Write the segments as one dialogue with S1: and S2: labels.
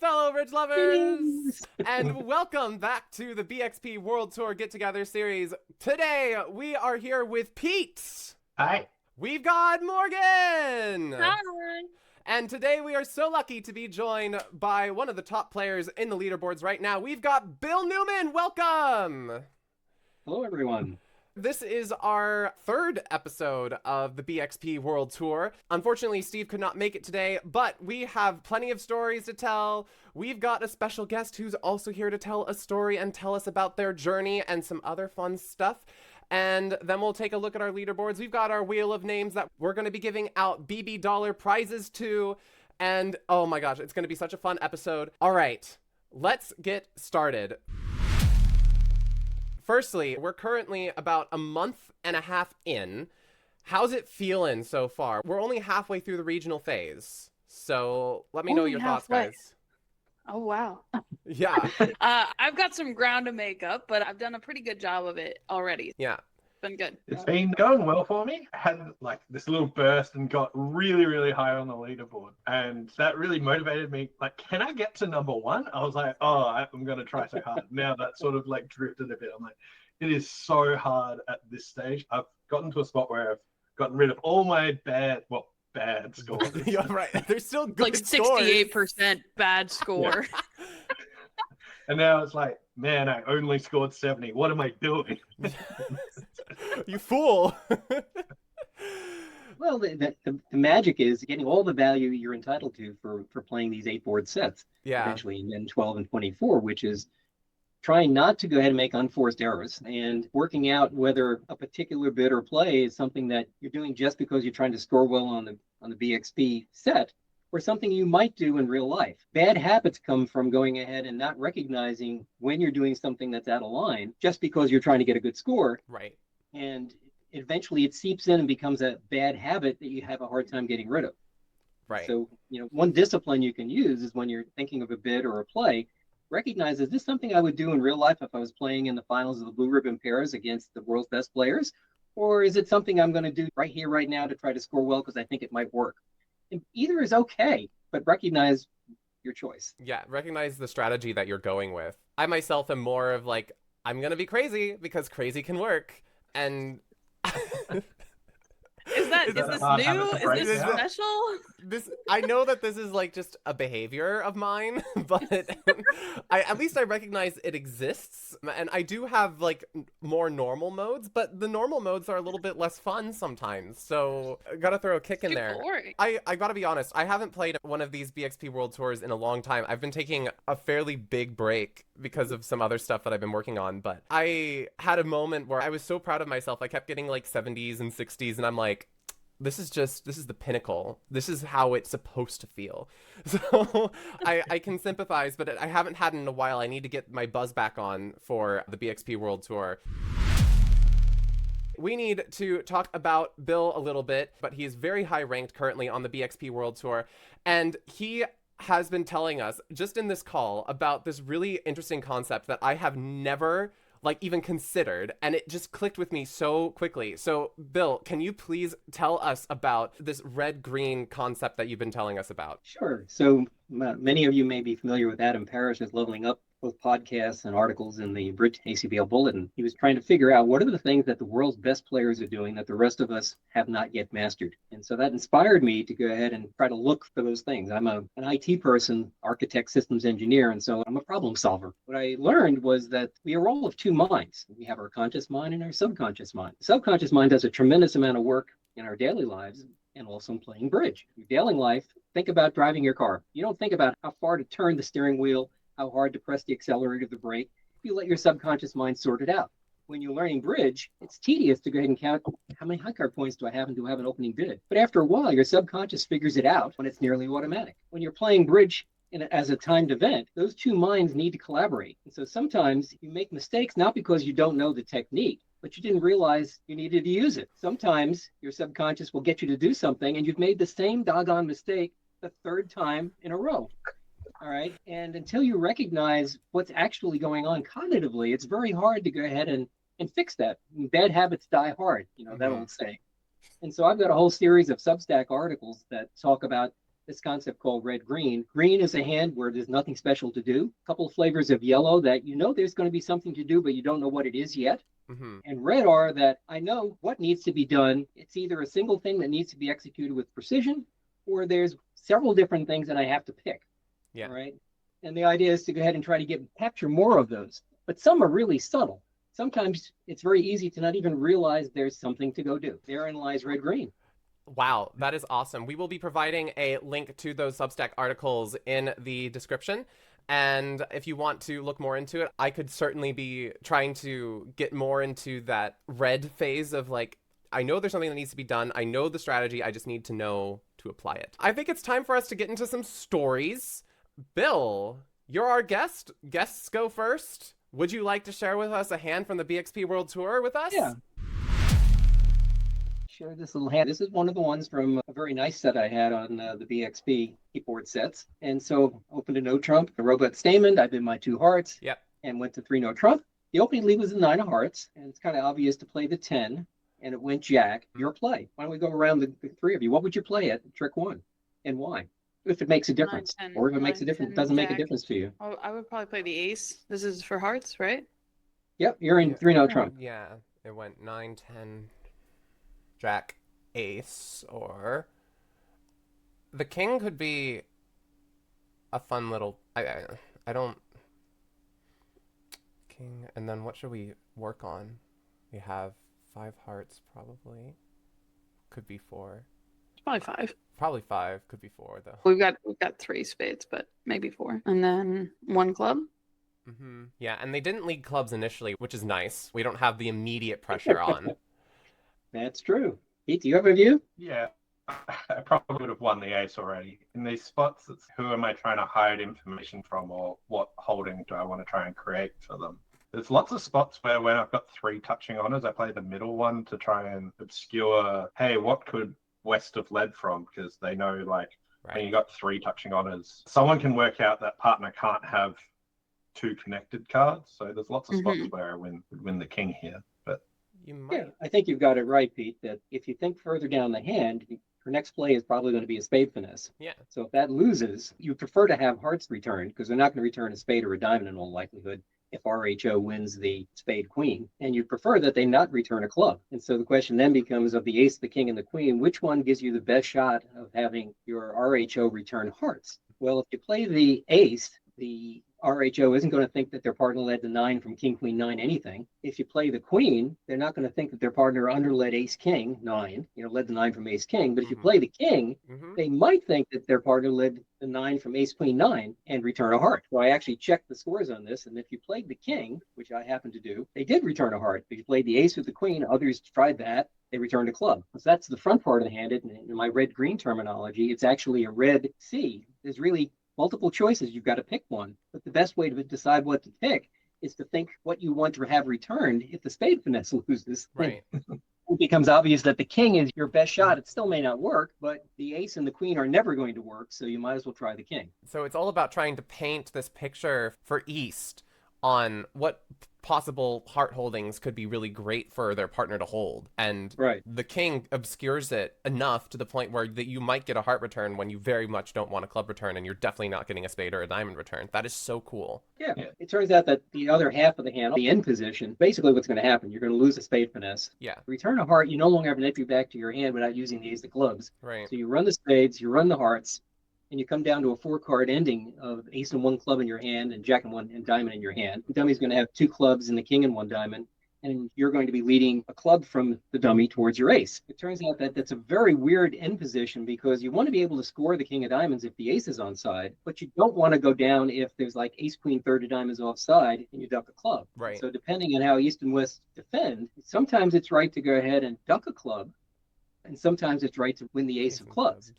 S1: fellow bridge lovers, and welcome back to the BXP World Tour Get Together series. Today we are here with Pete.
S2: Hi.
S1: We've got Morgan.
S3: Hi.
S1: And today we are so lucky to be joined by one of the top players in the leaderboards right now. We've got Bill Neumann. Welcome.
S2: Hello, everyone.
S1: This is our third episode of the BXP World Tour. Unfortunately, Steve could not make it today, but we have plenty of stories to tell. We've got a special guest who's also here to tell a story and tell us about their journey and some other fun stuff. And then we'll take a look at our leaderboards. We've got our wheel of names that we're going to be giving out BB dollar prizes to. And oh my gosh, it's going to be such a fun episode. All right, let's get started. Firstly, we're currently about a month and a half in. How's it feeling so far? We're only halfway through the regional phase. So let me know your thoughts, guys.
S3: Oh, wow.
S1: Yeah.
S3: I've got some ground to make up, but I've done a pretty good job of it already.
S1: Yeah.
S3: Been good.
S2: It's been going well for me. I had like this little burst and got really, really high on the leaderboard. And that really motivated me. Like, can I get to number one? I was like, oh, I'm going to try so hard. Now that sort of like drifted a bit. I'm like, it is so hard at this stage. I've gotten to a spot where I've gotten rid of all my bad scores.
S1: You're right. There's still good
S3: Like 68% bad score.
S2: Yeah. And now it's like, man, I only scored 70. What am I doing?
S1: You fool.
S4: Well, the magic is getting all the value you're entitled to for playing these 8-board sets.
S1: Yeah.
S4: Eventually, and then 12 and 24, which is trying not to go ahead and make unforced errors and working out whether a particular bid or play is something that you're doing just because you're trying to score well on the BXP set, or something you might do in real life. Bad habits come from going ahead and not recognizing when you're doing something that's out of line just because you're trying to get a good score.
S1: Right.
S4: And eventually it seeps in and becomes a bad habit that you have a hard time getting rid of.
S1: Right.
S4: So, one discipline you can use is when you're thinking of a bid or a play, recognize, is this something I would do in real life if I was playing in the finals of the Blue Ribbon Pairs against the world's best players? Or is it something I'm going to do right here, right now to try to score well because I think it might work? And either is okay, but recognize your choice.
S1: Yeah, recognize the strategy that you're going with. I myself am more of like, I'm going to be crazy because crazy can work. And
S3: Is this new? Is this special?
S1: I know that this is like just a behavior of mine, but at least I recognize it exists. And I do have like more normal modes, but the normal modes are a little bit less fun sometimes. So I gotta throw a kick in there.
S3: Boring.
S1: I gotta be honest, I haven't played one of these BXP World Tours in a long time. I've been taking a fairly big break because of some other stuff that I've been working on, but I had a moment where I was so proud of myself. I kept getting like 70s and 60s, and I'm like, this is the pinnacle. This is how it's supposed to feel. So I can sympathize, but I haven't had it in a while. I need to get my buzz back on for the BXP World Tour. We need to talk about Bill a little bit, but he is very high ranked currently on the BXP World Tour. And he has been telling us just in this call about this really interesting concept that I have never even considered, and it just clicked with me so quickly. So Bill, can you please tell us about this red-green concept that you've been telling us about?
S4: Sure. So many of you may be familiar with Adam Parrish's Leveling Up, both podcasts and articles in the Bridge ACBL Bulletin. He was trying to figure out what are the things that the world's best players are doing that the rest of us have not yet mastered. And so that inspired me to go ahead and try to look for those things. I'm an IT person, architect, systems engineer, and so I'm a problem solver. What I learned was that we are all of two minds. We have our conscious mind and our subconscious mind. The subconscious mind does a tremendous amount of work in our daily lives and also in playing bridge. In your daily life, think about driving your car. You don't think about how far to turn the steering wheel, how hard to press the accelerator, the brake. You let your subconscious mind sort it out. When you're learning bridge, it's tedious to go ahead and count how many high card points do I have and do I have an opening bid. But after a while, your subconscious figures it out when it's nearly automatic. When you're playing bridge as a timed event, those two minds need to collaborate. And so sometimes you make mistakes not because you don't know the technique, but you didn't realize you needed to use it. Sometimes your subconscious will get you to do something and you've made the same doggone mistake the third time in a row. All right. And until you recognize what's actually going on cognitively, it's very hard to go ahead and fix that. Bad habits die hard, that old saying. And so I've got a whole series of Substack articles that talk about this concept called red-green. Green is a hand where there's nothing special to do. A couple of flavors of yellow that you know there's going to be something to do, but you don't know what it is yet.
S1: Mm-hmm.
S4: And red are that I know what needs to be done. It's either a single thing that needs to be executed with precision, or there's several different things that I have to pick.
S1: Yeah.
S4: All right. And the idea is to go ahead and try to capture more of those. But some are really subtle. Sometimes it's very easy to not even realize there's something to go do. Therein lies red-green.
S1: Wow, that is awesome. We will be providing a link to those Substack articles in the description. And if you want to look more into it, I could certainly be trying to get more into that red phase of like, I know there's something that needs to be done. I know the strategy. I just need to know to apply it. I think it's time for us to get into some stories. Bill, you're our guest. Guests go first. Would you like to share with us a hand from the BXP World Tour with us?
S4: Yeah. Share this little hand. This is one of the ones from a very nice set I had on the BXP keyboard sets. And so opened a no trump, a robot stamen. I did my 2 hearts.
S1: Yep.
S4: And went to 3 no trump. The opening lead was the 9 of hearts. And it's kind of obvious to play the 10. And it went jack. Your play. Why don't we go around the 3 of you? What would you play at trick 1? And why? If it makes a difference.
S3: 9, 10,
S4: or if it makes a
S3: 9,
S4: difference,
S3: 10
S4: doesn't make a
S3: jack.
S4: difference to you.
S3: Oh, I would probably play the ace. This is for hearts, right?
S4: Yep. You're in 3 no trump.
S1: Yeah, it went 9, 10, jack, ace, or the king could be a fun little. I don't. King, and then what should we work on? We have 5 hearts, probably. Could be 4.
S3: It's probably 5.
S1: Probably 5. Could be 4 though.
S3: We've got 3 spades, but maybe 4. And then 1 club.
S1: Mm-hmm. Yeah, and they didn't lead clubs initially, which is nice. We don't have the immediate pressure on.
S4: That's true. Pete, do you have a view?
S2: Yeah, I probably would have won the ace already. In these spots, it's who am I trying to hide information from, or what holding do I want to try and create for them? There's lots of spots where when I've got 3 touching honors, I play the middle one to try and obscure, hey, what could West have led from? Because they know, like, when you got 3 touching honors, someone can work out that partner can't have 2 connected cards. So there's lots of spots where I would win the king here. But
S1: You might.
S4: Yeah, I think you've got it right, Pete, that if you think further down the hand, your next play is probably going to be a spade finesse.
S1: Yeah.
S4: So if that loses, you prefer to have hearts returned because they're not going to return a spade or a diamond in all likelihood if RHO wins the spade queen, and you prefer that they not return a club. And so the question then becomes, of the ace, the king, and the queen, which one gives you the best shot of having your RHO return hearts? Well, if you play the ace, the RHO isn't going to think that their partner led the 9 from king, queen, 9, anything. If you play the queen, they're not going to think that their partner underled ace, king, 9, led the 9 from ace, king. But if you play the king, they might think that their partner led the 9 from ace, queen, 9 and return a heart. So I actually checked the scores on this. And if you played the king, which I happen to do, they did return a heart. If you played the ace with the queen, others tried that. They returned a club. So that's the front part of the hand. In my red-green terminology, it's actually a red C. There's really multiple choices. You've got to pick one. But the best way to decide what to pick is to think what you want to have returned if the spade finesse loses.
S1: Right.
S4: It becomes obvious that the king is your best shot. It still may not work, but the ace and the queen are never going to work, so you might as well try the king.
S1: So it's all about trying to paint this picture for East on what possible heart holdings could be really great for their partner to hold. And the king obscures it enough to the point where that you might get a heart return when you very much don't want a club return, and you're definitely not getting a spade or a diamond return. That is so cool.
S4: Yeah. It turns out that the other half of the hand, the end position, basically what's going to happen, you're going to lose a spade finesse.
S1: Yeah.
S4: Return a heart, you no longer have an entry back to your hand without using the ace of clubs.
S1: Right.
S4: So you run the spades, you run the hearts, and you come down to a 4-card ending of ace and 1 club in your hand and jack and 1 and diamond in your hand. The dummy's going to have 2 clubs and the king and 1 diamond, and you're going to be leading a club from the dummy towards your ace. It turns out that that's a very weird end position because you want to be able to score the king of diamonds if the ace is onside, but you don't want to go down if there's like ace, queen, third of diamonds offside and you duck a club.
S1: Right.
S4: So depending on how East and West defend, sometimes it's right to go ahead and duck a club, and sometimes it's right to win the ace of clubs.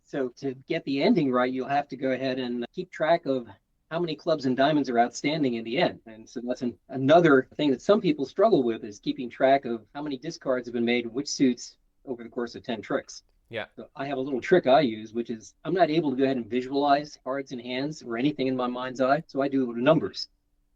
S4: So to get the ending right, you'll have to go ahead and keep track of how many clubs and diamonds are outstanding in the end. And so that's another thing that some people struggle with, is keeping track of how many discards have been made in which suits over the course of 10 tricks.
S1: Yeah.
S4: So I have a little trick I use, which is I'm not able to go ahead and visualize cards and hands or anything in my mind's eye. So I do it with numbers.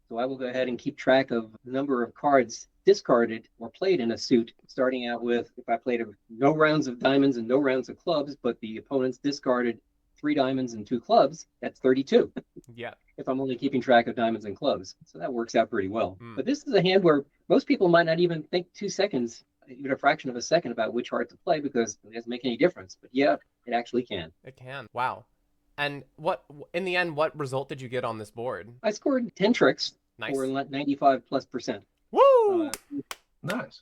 S4: So I will go ahead and keep track of the number of cards discarded or played in a suit, starting out with, if I played no rounds of diamonds and no rounds of clubs, but the opponents discarded 3 diamonds and 2 clubs, that's 32.
S1: Yeah.
S4: If I'm only keeping track of diamonds and clubs. So that works out pretty well.
S1: Mm.
S4: But this is a hand where most people might not even think 2 seconds, even a fraction of a second, about which heart to play because it doesn't make any difference. But yeah, it actually can.
S1: It can. Wow. And in the end, what result did you get on this board?
S4: I scored 10 tricks
S1: Nice.
S4: for 95+%.
S1: Woo!
S2: Nice.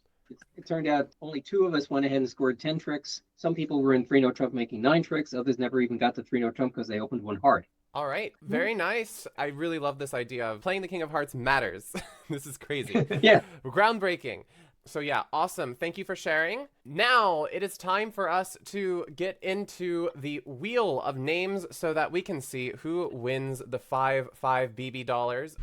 S4: It turned out only 2 of us went ahead and scored 10 tricks. Some people were in 3-note trump making 9 tricks. Others never even got to 3-note trump because they opened 1 heart.
S1: All right. Very nice. I really love this idea of playing the King of Hearts matters. This is crazy.
S4: Yeah.
S1: Groundbreaking. So yeah, awesome. Thank you for sharing. Now it is time for us to get into the wheel of names so that we can see who wins the 5 BB dollars.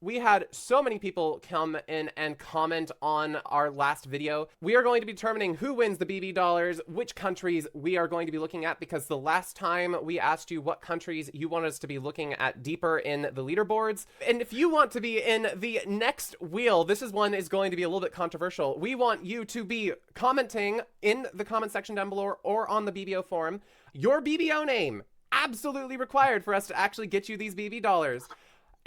S1: We had so many people come in and comment on our last video. We are going to be determining who wins the BB dollars, which countries we are going to be looking at, because the last time we asked you what countries you want us to be looking at deeper in the leaderboards. And if you want to be in the next wheel, this is going to be a little bit controversial. We want you to be commenting in the comment section down below or on the BBO forum, your BBO name, absolutely required for us to actually get you these BB dollars.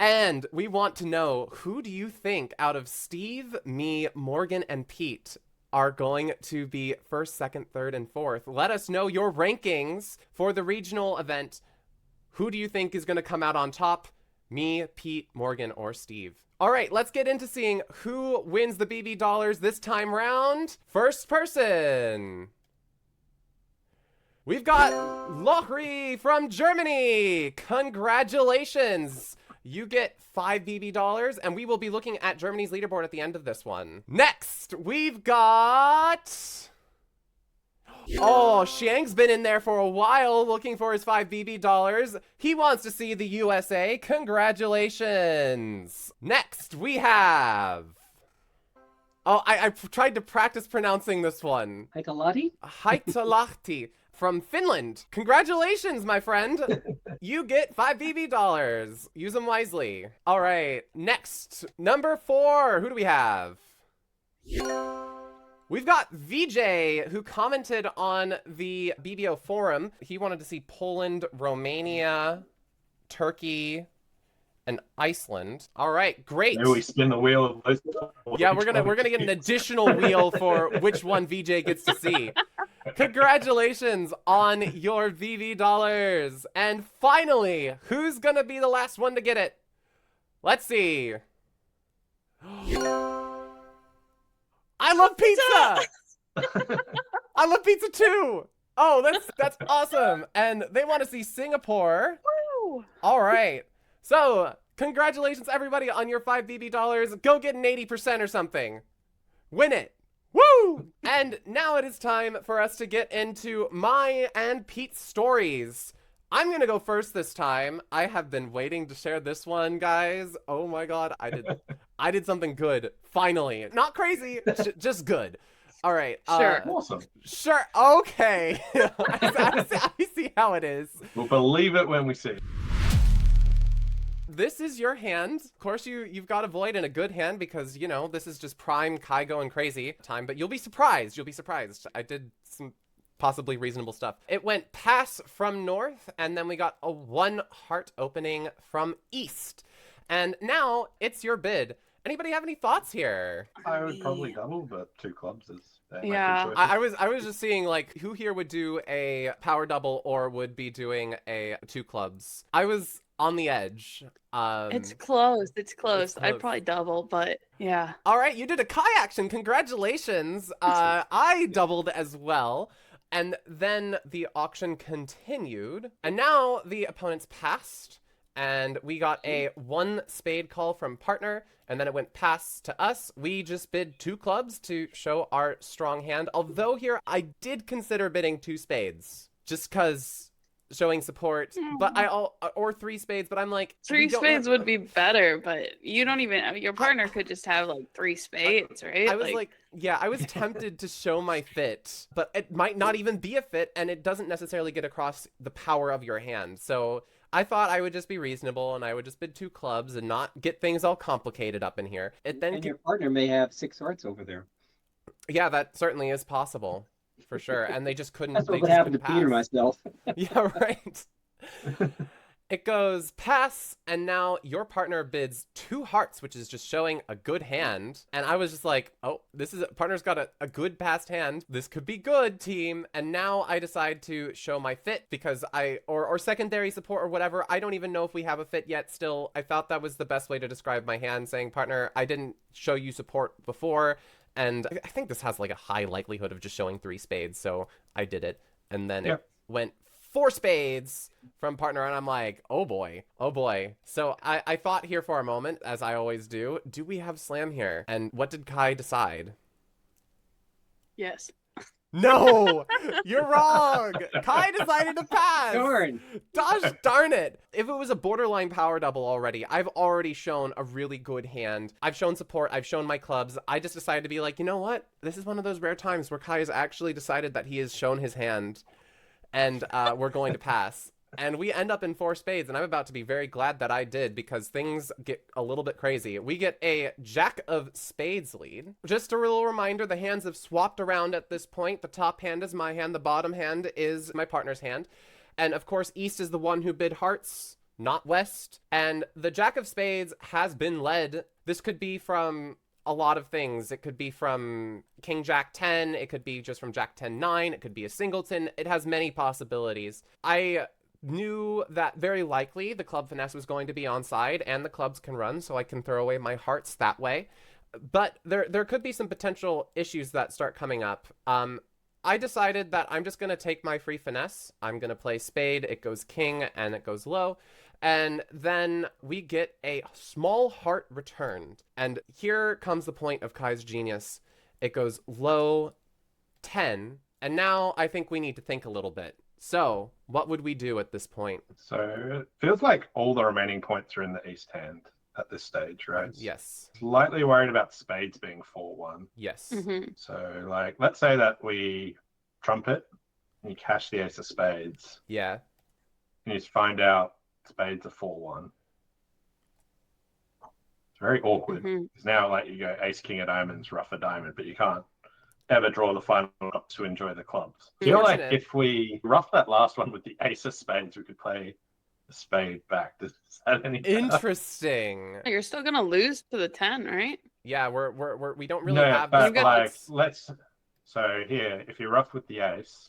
S1: And we want to know, who do you think out of Steve, me, Morgan, and Pete are going to be first, second, third, and fourth? Let us know your rankings for the regional event. Who do you think is going to come out on top? Me, Pete, Morgan, or Steve? All right, let's get into seeing who wins the BB dollars this time round. First person. We've got Lochri from Germany. Congratulations. You get 5 BB dollars, and we will be looking at Germany's leaderboard at the end of this one. Next, we've got... Oh, Xiang's been in there for a while looking for his 5 BB dollars. He wants to see the USA. Congratulations. Next, we have... Oh, I tried to practice pronouncing this one.
S4: Haitalahti?
S1: Haitalahti from Finland. Congratulations, my friend. You get 5 BB dollars. Use them wisely. All right, next, number 4. Who do we have? We've got VJ, who commented on the BBO forum. He wanted to see Poland, Romania, Turkey, and Iceland. All right, great.
S2: Maybe we spin the wheel of those.
S1: Yeah, we're gonna get an additional wheel for which one VJ gets to see. Congratulations on your BB dollars. And finally, who's gonna be the last one to get it? Let's see. I love pizza. I love pizza too. Oh, that's awesome. And they want to see Singapore.
S3: Woo!
S1: All right. So, congratulations everybody on your 5 BB dollars. Go get an 80% or something. Win it. Woo! And now it is time for us to get into my and Pete's stories. I'm gonna go first this time. I have been waiting to share this one, guys. Oh my god, I did something good. Finally. Not crazy, just good. All right.
S3: Sure.
S2: Awesome.
S1: Sure. Okay. I see how it is.
S2: We'll believe it when we see it.
S1: This is your hand. Of course, you've got a void and a good hand because, you know, this is just prime Kai going crazy time, but you'll be surprised. You'll be surprised. I did some possibly reasonable stuff. It went pass from north, and then we got a 1 heart opening from east. And now it's your bid. Anybody have any thoughts here?
S2: I would probably double, but 2 clubs is.
S3: Yeah.
S1: I was just seeing like who here would do a power double or would be doing a 2 clubs. I was on the edge.
S3: It's close. It's close. I'd probably double, but yeah.
S1: All right, you did a Kai action. Congratulations. I doubled as well. And then the auction continued. And now the opponents passed. And we got a 1 spade call from partner. And then it went pass to us. We just bid 2 clubs to show our strong hand. Although here, I did consider bidding 2 spades. Just because showing support. But or 3 spades. But I'm like...
S3: 3 spades would be better, but you don't even... I mean, your partner could just have like 3 spades, right?
S1: I was like, yeah, I was tempted to show my fit. But it might not even be a fit. And it doesn't necessarily get across the power of your hand. So... I thought I would just be reasonable and I would just bid 2 clubs and not get things all complicated up in here.
S4: And your partner may have 6 hearts over there.
S1: Yeah, that certainly is possible. for sure. And they just couldn't.
S4: That's
S1: They
S4: what
S1: just
S4: happened to
S1: couldn't
S4: Peter
S1: pass.
S4: myself.
S1: Yeah, right. It goes pass, and now your partner bids 2 hearts, which is just showing a good hand. And I was just like, oh, partner's got a good passed hand. This could be good, team. And now I decide to show my fit because or secondary support or whatever. I don't even know if we have a fit yet still. I thought that was the best way to describe my hand, saying, partner, I didn't show you support before. And I think this has like a high likelihood of just showing 3 spades. So I did it. And then it went 4 spades from partner, and I'm like, oh boy. So I thought here for a moment, as I always do we have slam here? And what did Kai decide?
S3: Yes.
S1: No, you're wrong. Kai decided to pass.
S4: Darn.
S1: Gosh darn it. If it was a borderline power double already, I've already shown a really good hand. I've shown support. I've shown my clubs. I just decided to be like, you know what? This is one of those rare times where Kai has actually decided that he has shown his hand. And we're going to pass. And we end up in 4 spades, and I'm about to be very glad that I did because things get a little bit crazy. We get a jack of spades lead. Just a little reminder, the hands have swapped around at this point. The top hand is my hand, the bottom hand is my partner's hand. And of course, East is the one who bid hearts, not West. And the jack of spades has been led. This could be from a lot of things. It could be from King Jack 10, it could be just from Jack 10 9, it could be a singleton. It has many possibilities. I knew that very likely the club finesse was going to be onside and the clubs can run, so I can throw away my hearts that way. But there could be some potential issues that start coming up. I decided that I'm just going to take my free finesse. I'm going to play spade, it goes king, and it goes low. And then we get a small heart returned. And here comes the point of Kai's genius. It goes low 10. And now I think we need to think a little bit. So what would we do at this point?
S2: So it feels like all the remaining points are in the East hand at this stage, right?
S1: Yes.
S2: Slightly worried about spades being 4-1.
S1: Yes.
S3: Mm-hmm.
S2: So like, let's say that we trumpet and you cash the ace of spades.
S1: Yeah.
S2: And you just find out spades are 4-1. It's very awkward.
S3: Mm-hmm.
S2: It's now like you go ace king of diamonds, rough a diamond, but you can't ever draw the final up to enjoy the clubs. I feel like if we rough that last one with the ace of spades, we could play the spade back. Does that any better?
S1: Interesting.
S3: You're still gonna lose to the 10, right?
S1: Yeah, we don't really have
S2: but
S1: this.
S2: like let's so here if you rough with the ace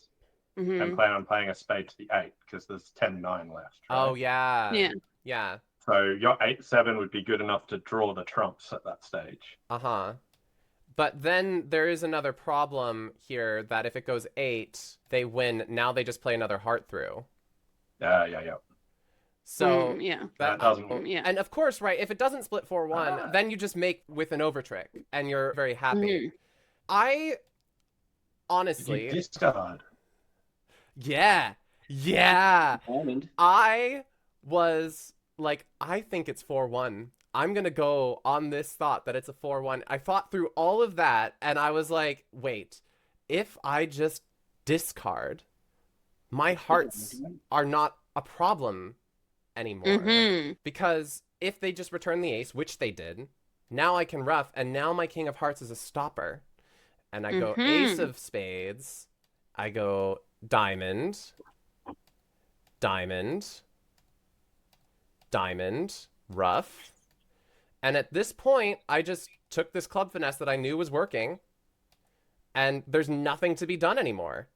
S3: Mm-hmm.
S2: and plan on playing a spade to the 8 because there's 10-9 left. Right?
S1: Oh yeah.
S3: Yeah.
S1: Yeah.
S2: So your 8-7 would be good enough to draw the trumps at that stage.
S1: Uh-huh. But then there is another problem here that if it goes 8, they win. Now they just play another heart through.
S2: Yeah.
S1: So
S3: yeah.
S2: That doesn't.
S3: Yeah.
S1: And of course, right, if it doesn't split 4-1, then you just make with an over trick and you're very happy. I honestly
S2: You discard.
S1: Yeah.
S4: Diamond.
S1: I was like, I think it's 4-1. I'm going to go on this thought that it's a 4-1. I thought through all of that and I was like, wait, if I just discard, my hearts are not a problem anymore.
S3: Mm-hmm.
S1: Because if they just return the ace, which they did, now I can rough, and now my king of hearts is a stopper. And I go ace of spades, I go diamond, rough. And at this point, I just took this club finesse that I knew was working, and there's nothing to be done anymore.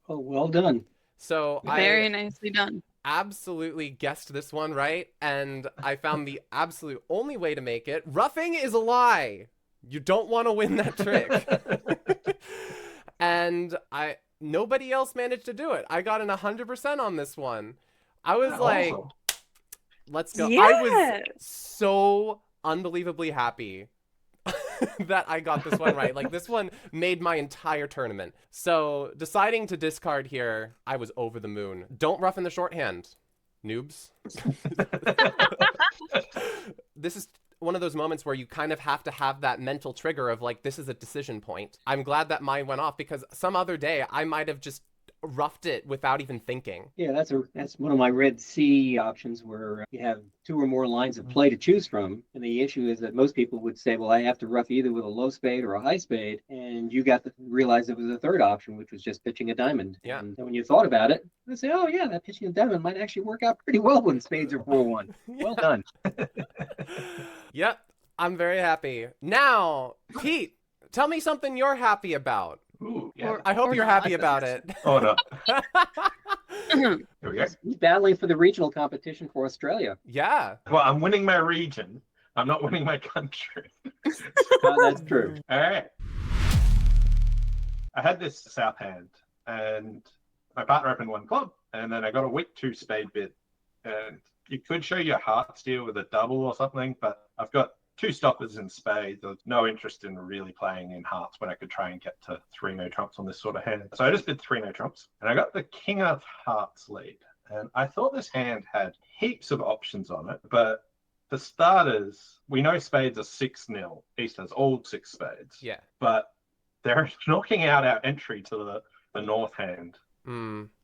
S4: Oh, well done.
S1: So
S3: Very
S1: I
S3: nicely done.
S1: absolutely guessed this one right, and I found the absolute only way to make it. Roughing is a lie. You don't want to win that trick. And nobody else managed to do it. I got an 100% on this one. I was like,
S2: Awesome.
S1: let's go. I
S3: Yes.
S1: was so unbelievably happy that I got this one right. Like, this one made my entire tournament. So deciding to discard here, I was over the moon. Don't rough in the shorthand, noobs. This is one of those moments where you kind of have to have that mental trigger of like, this is a decision point. I'm glad that mine went off because some other day I might have just roughed it without even thinking.
S4: Yeah, that's one of my red C options where you have two or more lines of play to choose from. And the issue is that most people would say, well, I have to rough either with a low spade or a high spade. And you got to realize there was a third option, which was just pitching a diamond.
S1: Yeah.
S4: And when you thought about it, you say, oh, yeah, that pitching a diamond might actually work out pretty well when spades are 4-1. Well done.
S1: Yep. I'm very happy. Now, Pete, tell me something you're happy about.
S2: Ooh, yeah.
S3: Or-
S1: I hope
S3: or
S1: you're
S3: not.
S1: happy about it.
S2: Oh, no. Here we go.
S4: He's battling for the regional competition for Australia.
S1: Yeah.
S2: Well, I'm winning my region. I'm not winning my country.
S4: That's true.
S2: All right. I had this south hand, and my partner opened one club, and then I got a weak 2 spade bid. And you could show your hearts deal with a double or something, but I've got 2 stoppers in spades. There's no interest in really playing in hearts when I could try and get to 3 no trumps on this sort of hand. So I just did 3 no trumps, and I got the king of hearts lead. And I thought this hand had heaps of options on it, but for starters, we know spades are 6-0. East has all 6 spades.
S1: Yeah.
S2: But they're knocking out our entry to the north hand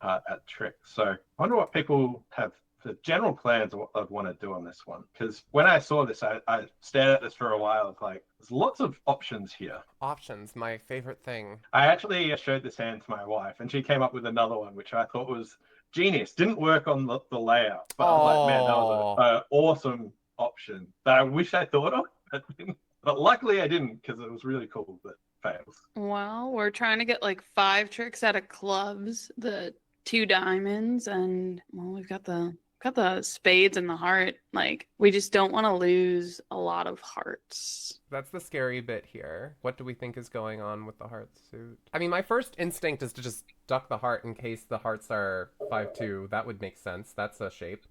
S2: at trick. So I wonder what people have the general plans of what I'd want to do on this one. Because when I saw this, I stared at this for a while. It's like, there's lots of options here.
S1: Options, my favorite thing.
S2: I actually showed this hand to my wife, and she came up with another one, which I thought was genius. Didn't work on the layout, but I was like, man, that was an awesome option that I wish I thought of. But luckily I didn't, because it was really cool, but fails.
S3: Well, we're trying to get like 5 tricks out of clubs, the 2 diamonds, and well, we've got the spades and the heart. Like, we just don't want to lose a lot of hearts.
S1: That's the scary bit here. What do we think is going on with the heart suit? I mean, my first instinct is to just duck the heart in case the hearts are 5-2. That would make sense. That's a shape.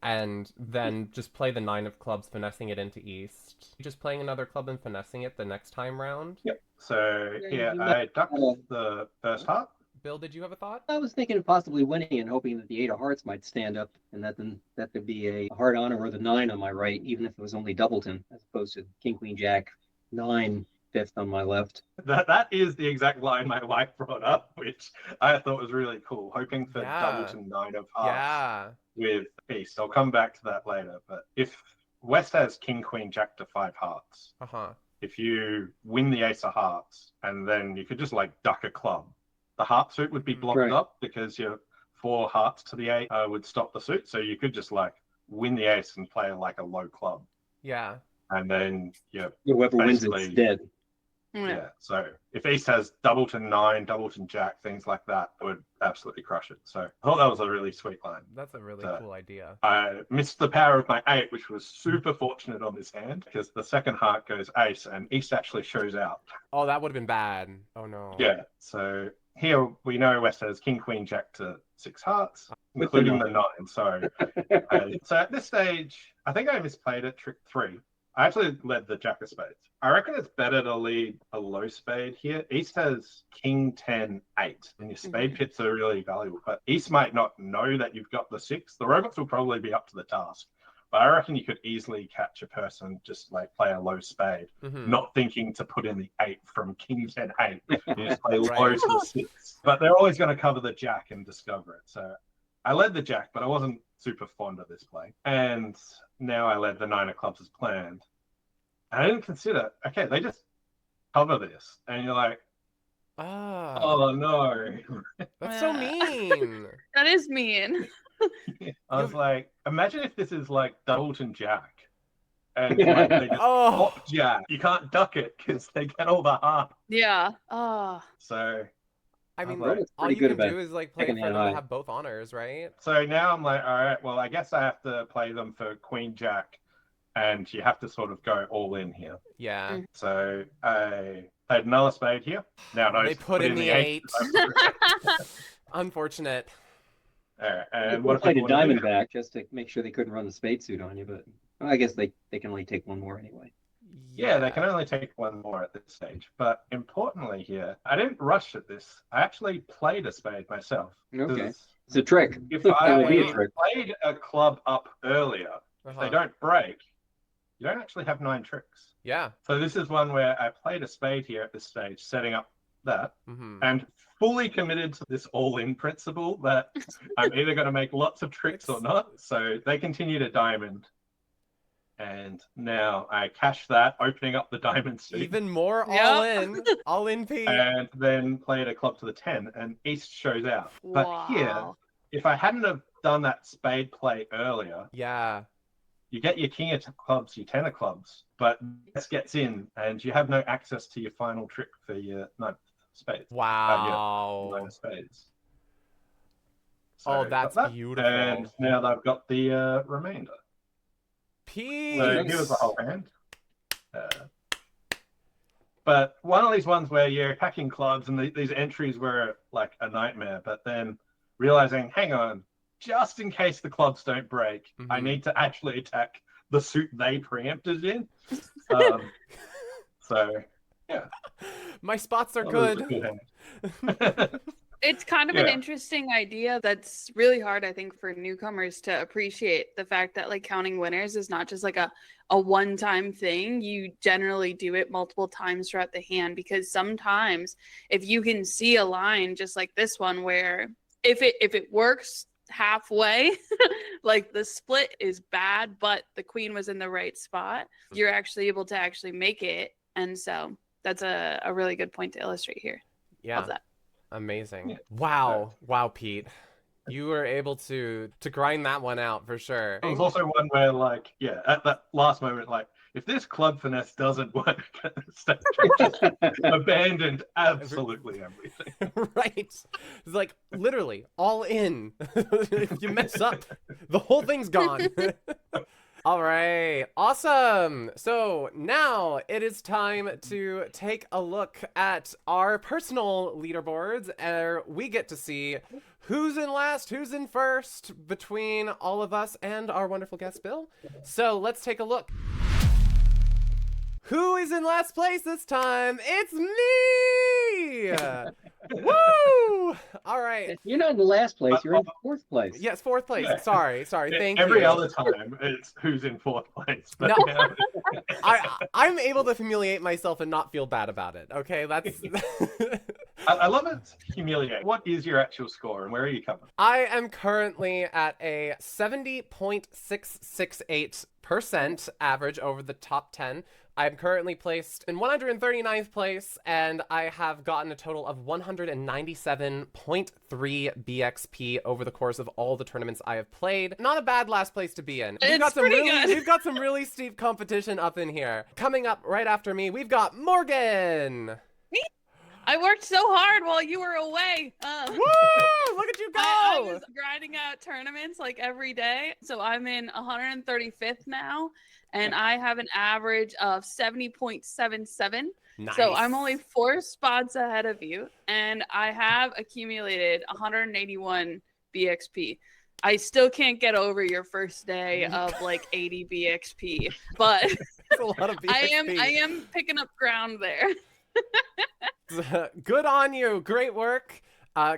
S1: And then just play the 9 of clubs, finessing it into East. Just playing another club and finessing it the next time round.
S2: Yep. So yeah, I ducked the first heart.
S1: Bill, did you have a thought?
S4: I was thinking of possibly winning and hoping that the 8 of hearts might stand up, and that could be a heart honor or the 9 on my right, even if it was only doubleton, as opposed to king, queen, jack, 9, 5th on my left.
S2: That is the exact line my wife brought up, which I thought was really cool. Hoping for doubleton 9 of hearts with East. I'll come back to that later. But if West has king, queen, jack to 5 hearts, if you win the ace of hearts, and then you could just like duck a club, the heart suit would be blocked up because your 4 hearts to the 8 would stop the suit. So you could just like win the ace and play like a low club.
S1: Yeah.
S2: And then
S4: whoever wins it's dead.
S2: Yeah. So if East has doubleton 9, doubleton jack, things like that, it would absolutely crush it. So I thought that was a really sweet line.
S1: That's a really cool idea.
S2: I missed the power of my 8, which was super fortunate on this hand, because the second heart goes ace and East actually shows out.
S1: Oh, that would have been bad. Oh no.
S2: Yeah. So here we know West has king, queen, jack to 6 hearts, including the 9. So at this stage, I think I misplayed it, trick 3. I actually led the jack of spades. I reckon it's better to lead a low spade here. East has king, 10, 8, and your spade pits are really valuable. But East might not know that you've got the 6. The robots will probably be up to the task. But I reckon you could easily catch a person just like play a low spade, not thinking to put in the 8 from king, 10, 8. You just play low to the 6. But they're always going to cover the jack and discover it. So I led the jack, but I wasn't super fond of this play. And now I led the 9 of clubs as planned. I didn't consider, okay, they just cover this. And you're like, oh no.
S1: That's so mean.
S3: That is mean.
S2: I was like, imagine if this is like doubleton jack. And like, they just pop jack. You can't duck it because they get all the heart.
S3: Yeah.
S2: So
S1: I mean,
S2: like,
S1: all you can do is like play for them to have both honors, right?
S2: So now I'm like, all right, well, I guess I have to play them for queen jack, and you have to sort of go all in here.
S1: Yeah.
S2: So I played another spade here. Now
S1: they put in the 8. Unfortunate.
S2: And
S4: what if played a diamond back just to make sure they couldn't run the spade suit on you? But I guess they can only take one more anyway.
S2: Yeah, they can only take one more at this stage. But importantly here, I didn't rush at this. I actually played a spade myself.
S4: Okay. It's a trick.
S2: If I played a club up earlier, if they don't break, you don't actually have 9 tricks.
S1: Yeah.
S2: So this is one where I played a spade here at this stage, setting up that. And fully committed to this all-in principle that I'm either going to make lots of tricks or not. So they continue to diamond. And now I cash that, opening up the diamond suit.
S1: Even more
S3: Yep.
S1: all in P.
S2: And then played a club to the 10, and East shows out. But here,
S3: Wow.
S2: if I hadn't have done that spade play earlier,
S1: Yeah.
S2: you get your king of clubs, your 10 of clubs, but this gets in, and you have no access to your final trick for your ninth spades.
S1: Wow.
S2: Nine of spades.
S1: Oh,
S2: So
S1: that's
S2: got that,
S1: beautiful.
S2: And now they've got the remainder.
S1: Pete.
S2: So here was the whole hand. But one of these ones where you're attacking clubs and these entries were like a nightmare, but then realizing, hang on, just in case the clubs don't break, I need to actually attack the suit they preempted in. So, yeah.
S1: My spots are
S2: That was a
S1: good.
S2: good hand.
S3: It's kind of an interesting idea that's really hard, I think, for newcomers to appreciate the fact that like counting winners is not just like a one-time thing. You generally do it multiple times throughout the hand, because sometimes if you can see a line just like this one where if it works halfway, like the split is bad, but the queen was in the right spot, you're actually able to actually make it. And so that's a really good point to illustrate here.
S1: Yeah.
S3: Love that.
S1: Amazing.
S2: Yeah.
S1: Wow. Wow, Pete. You were able to grind that one out for sure.
S2: It was also one where, like, at that last moment, like, if this club finesse doesn't work, just abandoned absolutely everything.
S1: Right. It's like literally all in. If you mess up, the whole thing's gone. All right. Awesome. So now it is time to take a look at our personal leaderboards, and we get to see who's in last, who's in first between all of us and our wonderful guest, Bill. So let's take a look. Who is in last place this time? It's me! Woo! All right.
S4: You're not in the last place. You're in fourth place.
S1: Yes, fourth place.
S2: Yeah.
S1: Sorry. Thank you.
S2: Every other time, it's who's in fourth place. But
S1: No.
S2: now,
S1: I'm able to humiliate myself and not feel bad about it. Okay, that's.
S2: I love it. Humiliate. What is your actual score, and where are you coming?
S1: I am currently at a 70.668% average over the top 10. I'm currently placed in 139th place, and I have gotten a total of 197.3 BXP over the course of all the tournaments I have played. Not a bad last place to be in.
S3: It's pretty good.
S1: We've got some really steep competition up in here. Coming up right after me, we've got Morgan.
S3: I worked so hard while you were away.
S1: Woo! Look at you go!
S3: I was grinding out tournaments like every day. So I'm in 135th now, and I have an average of 70.77.
S1: Nice.
S3: So I'm only 4 spots ahead of you, and I have accumulated 181 BXP. I still can't get over your first day of like 80 BXP, but
S1: That's a lot of BXP.
S3: I am picking up ground there.
S1: Good on you. Great work.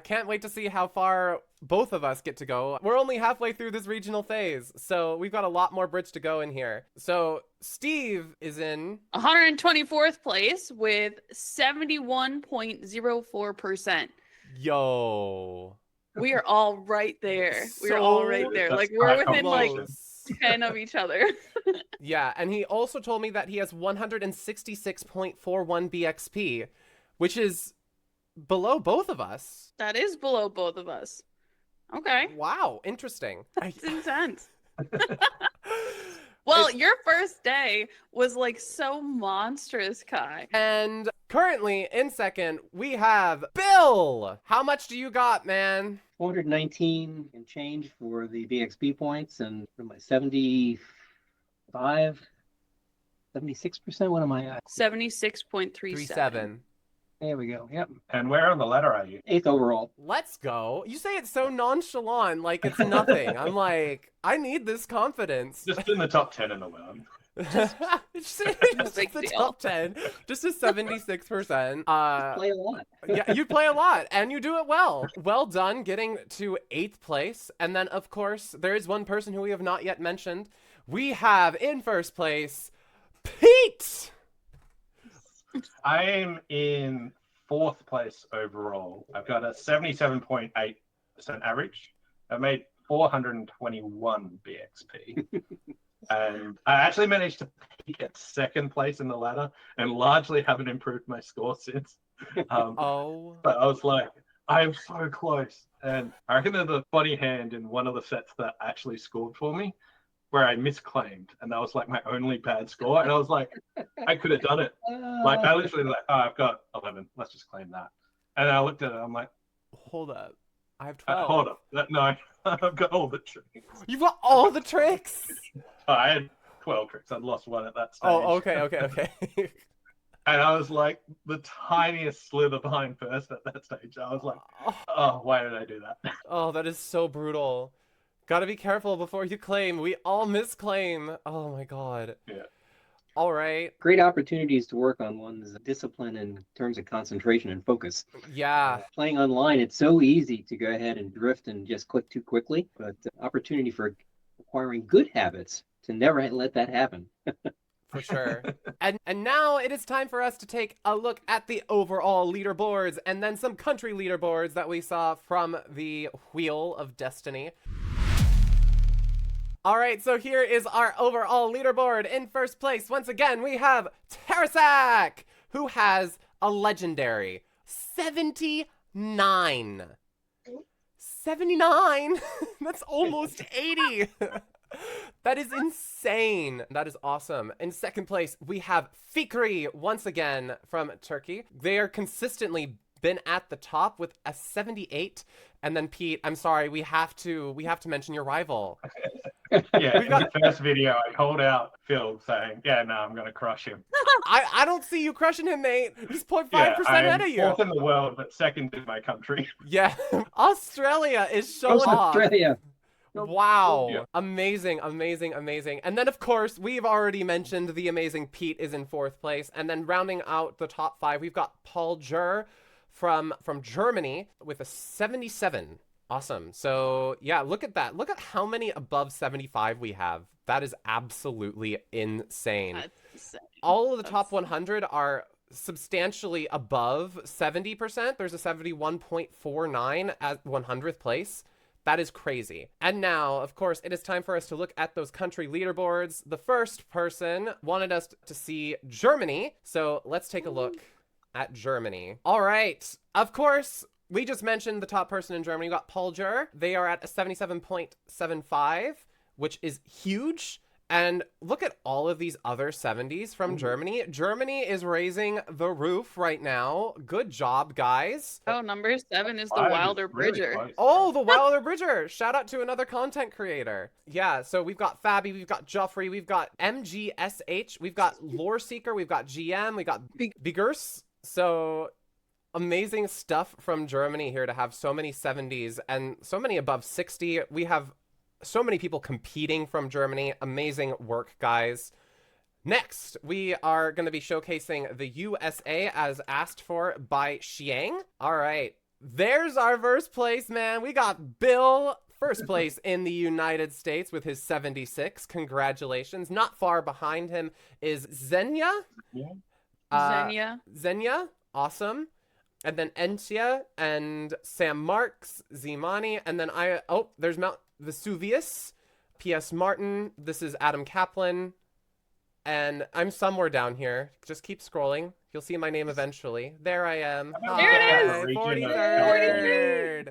S1: Can't wait to see how far both of us get to go. We're only halfway through this regional phase, so we've got a lot more bridge to go in here. So Steve is in
S3: 124th place with 71.04%.
S1: Yo.
S3: We are all right there. We're
S1: So
S3: all right there.
S2: That's
S3: Like we're
S2: quite
S3: within like
S1: Close.
S3: 10 of each other.
S1: Yeah, and he also told me that he has 166.41 BXP, which is below both of us.
S3: That is below both of us. Okay.
S1: Wow, interesting.
S3: It's intense. Well, your first day was like so monstrous, Kai.
S1: And currently in second, we have Bill. How much do you got, man?
S4: 419 and change for the BXP points, and for my 76%. What am I at?
S3: 76.37.
S1: 37.
S4: There we go. Yep.
S2: And where on the ladder are you?
S4: 8th overall.
S1: Let's go. You say it so nonchalant, like it's nothing. I'm like, I need this confidence.
S2: Just in the top 10 in the world.
S1: Just
S3: big
S1: the
S3: deal.
S1: top 10. Just a 76%.
S4: Play a lot.
S1: Yeah, you play a lot and you do it well. Well done getting to 8th place. And then, of course, there is one person who we have not yet mentioned. We have in first place, Pete.
S2: I am in 4th place overall. I've got a 77.8% average. I made 421 BXP. And I actually managed to peak at 2nd place in the ladder and largely haven't improved my score since.
S1: Oh.
S2: But I was like, I am so close. And I reckon there's a funny hand in one of the sets that actually scored for me where I misclaimed. And that was like my only bad score. And I was like, I could have done it. Like, I literally was like, oh, I've got 11. Let's just claim that. And I looked at it. I'm like,
S1: Hold up. I have 12.
S2: hold up. No, I've got all the tricks.
S1: You've got all the tricks?
S2: I had 12 tricks. I'd lost one at that stage.
S1: Oh, okay.
S2: And I was like the tiniest slither behind first at that stage. I was like, oh, why did I do that?
S1: Oh, that is so brutal. Gotta be careful before you claim. We all misclaim. Oh my god.
S2: Yeah.
S1: All right.
S4: Great opportunities to work on one's discipline in terms of concentration and focus.
S1: Yeah.
S4: Playing online, it's so easy to go ahead and drift and just click too quickly, but opportunity for acquiring good habits to never let that happen.
S1: For sure. And now it is time for us to take a look at the overall leaderboards and then some country leaderboards that we saw from the Wheel of Destiny. All right, so here is our overall leaderboard. In first place, once again, we have Tarasak, who has a legendary 79. 79? That's almost 80. That is insane. That is awesome. In second place, we have Fikri, once again, from Turkey. They are consistently been at the top with a 78. And then Pete, I'm sorry, we have to mention your rival.
S2: Yeah, in the first video, I called out Phil saying, yeah, no, I'm going to crush him.
S1: I don't see you crushing him, mate. He's 0.5% ahead of you.
S2: 4th in the world, but 2nd in my country.
S1: Yeah. Australia is showing off.
S4: Australia.
S1: Wow.
S2: Yeah.
S1: Amazing. And then, of course, we've already mentioned the amazing Pete is in 4th place. And then rounding out the top 5, we've got Paul Jur from Germany with a 77. Awesome. So, yeah, look at that. Look at how many above 75 we have. That is absolutely insane.
S3: That's insane.
S1: All of the top 100 are substantially above 70%. There's a 71.49 at 100th place. That is crazy. And now, of course, it is time for us to look at those country leaderboards. The first person wanted us to see Germany. So let's take a look at Germany. All right. Of course, we just mentioned the top person in Germany. We got Paul Jur. They are at a 77.75, which is huge. And look at all of these other 70s from Germany. Germany is raising the roof right now. Good job, guys.
S3: Oh, number 7 is the
S2: 5 is
S3: Wilder
S2: really
S3: Bridger.
S2: close.
S1: Oh, the Wilder Bridger. Shout out to another content creator. Yeah, so we've got Fabi, we've got Joffrey, we've got MGSH, we've got Lore Seeker, we've got GM, we got Bigers. So amazing stuff from Germany here to have so many 70s and so many above 60. We have so many people competing from Germany. Amazing work, guys. Next, we are going to be showcasing the USA as asked for by Xiang. All right, there's our first place, man. We got Bill, first place in the United States with his 76. Congratulations. Not far behind him is Zenya. Zenya, awesome. And then Entia and Sam Marks, Zimani, and then there's Mount Vesuvius, P.S. Martin. This is Adam Kaplan, and I'm somewhere down here. Just keep scrolling. You'll see my name eventually. There I am.
S3: There
S2: it is.
S1: 43rd.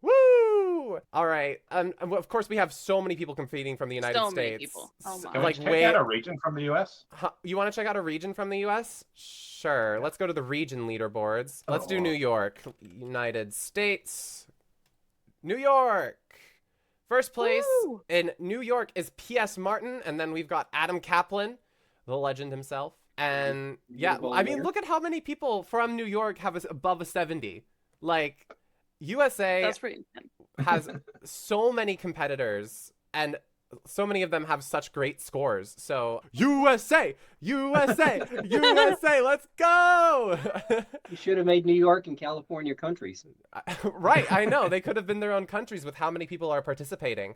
S1: Woo! All right. Of course, we have so many people competing from the United
S3: So
S1: States.
S3: many people. Oh my.
S2: Can
S1: Like
S2: we check out a region from the US?
S1: You want to check out a region from the U.S.? Sure. Let's go to the region leaderboards. Let's do New York. United States. New York. First place
S3: Woo!
S1: in New York is P.S. Martin, and then we've got Adam Kaplan, the legend himself. And yeah, I mean, look at how many people from New York have above a 70. Like, USA
S3: That's pretty intense.
S1: has so many competitors, and so many of them have such great scores. So USA, let's go.
S4: You should have made New York and California countries.
S1: Right, I know. They could have been their own countries with how many people are participating.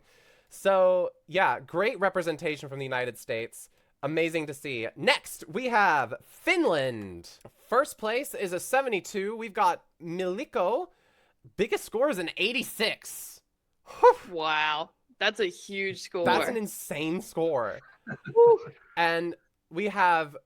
S1: So yeah, great representation from the United States. Amazing to see. Next, we have Finland. First place is a 72. We've got Miliko. Biggest score is an 86. Whew.
S3: Wow. That's a huge score.
S1: That's an insane score.
S3: Whew.
S1: And we have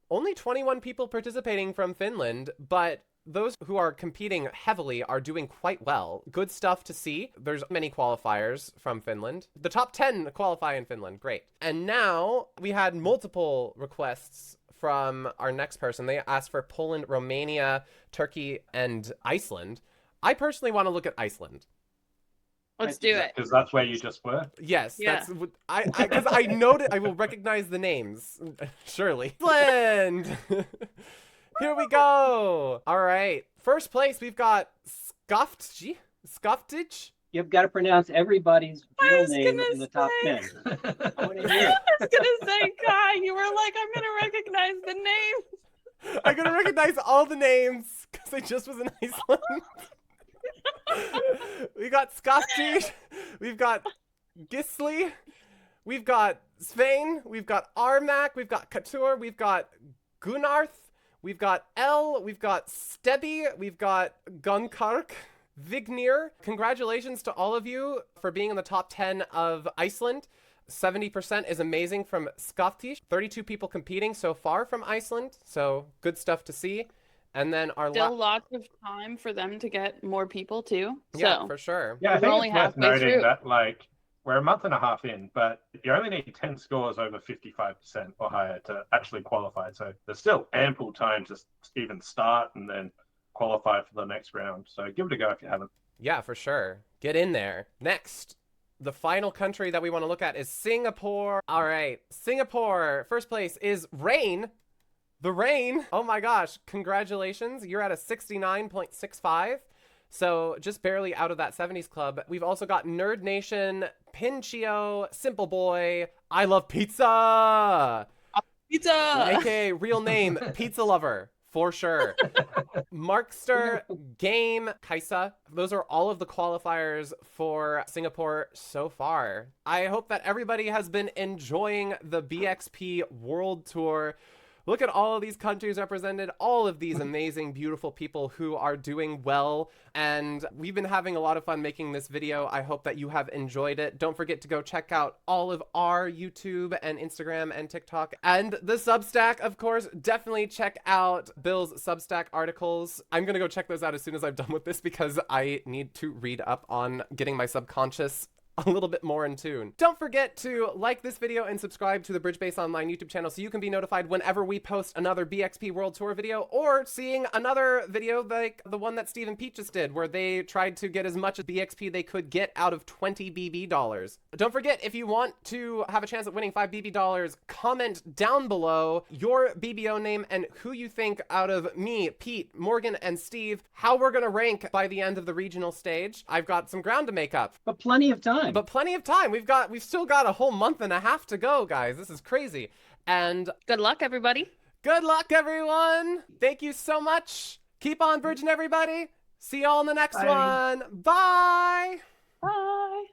S1: only 21 people participating from Finland, but those who are competing heavily are doing quite well. Good stuff to see. There's many qualifiers from Finland. The top 10 qualify in Finland. Great. And now we had multiple requests from our next person. They asked for Poland, Romania, Turkey, and Iceland. I personally want to look at Iceland.
S3: Let's do it.
S2: Because that's where you just were.
S1: Yes,
S3: Yeah.
S1: that's because I know that I will recognize the names. Surely. Iceland. Here we go. All right. First place, we've got Skoftic.
S4: You've got to pronounce everybody's
S3: I
S4: real
S3: was
S4: name
S3: gonna
S4: in the top
S3: say.
S4: 10. I want to hear it.
S3: I was gonna say, Kai, you were like, I'm gonna recognize the name.
S1: I'm gonna recognize all the names because I just was in Iceland. We got Skoftic. We've got Gisli. We've got Svein. We've got Armak. We've got Katur. We've got Gunnarth. We've got El. We've got Stebby. We've got Gunkark. Vignir. Congratulations to all of you for being in the top 10 of Iceland. 70% is amazing from Skoftic. 32 people competing so far from Iceland. So good stuff to see. And then our
S3: Still lots of time for them to get more people too.
S1: yeah,
S3: So
S1: for sure.
S2: Yeah, I
S3: We're
S2: think
S3: only
S2: it's worth
S3: halfway
S2: noting
S3: through.
S2: that, like, we're a month and a half in, but you only need 10 scores over 55% or higher to actually qualify. So there's still ample time to even start and then qualify for the next round. So give it a go if you haven't.
S1: Yeah, for sure. Get in there. Next, the final country that we want to look at is Singapore. All right, Singapore. First place is Rain. The Rain. Oh my gosh, congratulations. You're at a 69.65. So just barely out of that 70s club. We've also got Nerd Nation, Pinchio, Simple Boy, I Love Pizza.
S3: pizza.
S1: AKA real name, Pizza Lover. For sure. Markster, Game, Kaisa. Those are all of the qualifiers for Singapore so far. I hope that everybody has been enjoying the BXP World Tour. Look at all of these countries represented, all of these amazing, beautiful people who are doing well. And we've been having a lot of fun making this video. I hope that you have enjoyed it. Don't forget to go check out all of our YouTube and Instagram and TikTok and the Substack, of course. Definitely check out Bill's Substack articles. I'm going to go check those out as soon as I'm done with this because I need to read up on getting my subconscious a little bit more in tune. Don't forget to like this video and subscribe to the Bridge Base Online YouTube channel so you can be notified whenever we post another BXP World Tour video or seeing another video like the one that Steve and Pete just did where they tried to get as much of BXP they could get out of 20 BB dollars. Don't forget, if you want to have a chance at winning 5 BB dollars, comment down below your BBO name and who you think out of me, Pete, Morgan, and Steve, how we're gonna rank by the end of the regional stage. I've got some ground to make up.
S4: But plenty of time.
S1: But plenty of time. We've still got a whole month and a half to go, guys. This is crazy. And
S3: Good luck, everybody.
S1: good luck, everyone. Thank you so much. Keep on bridging, everybody. See y'all in the next
S2: Bye.
S1: one. Bye.
S3: Bye.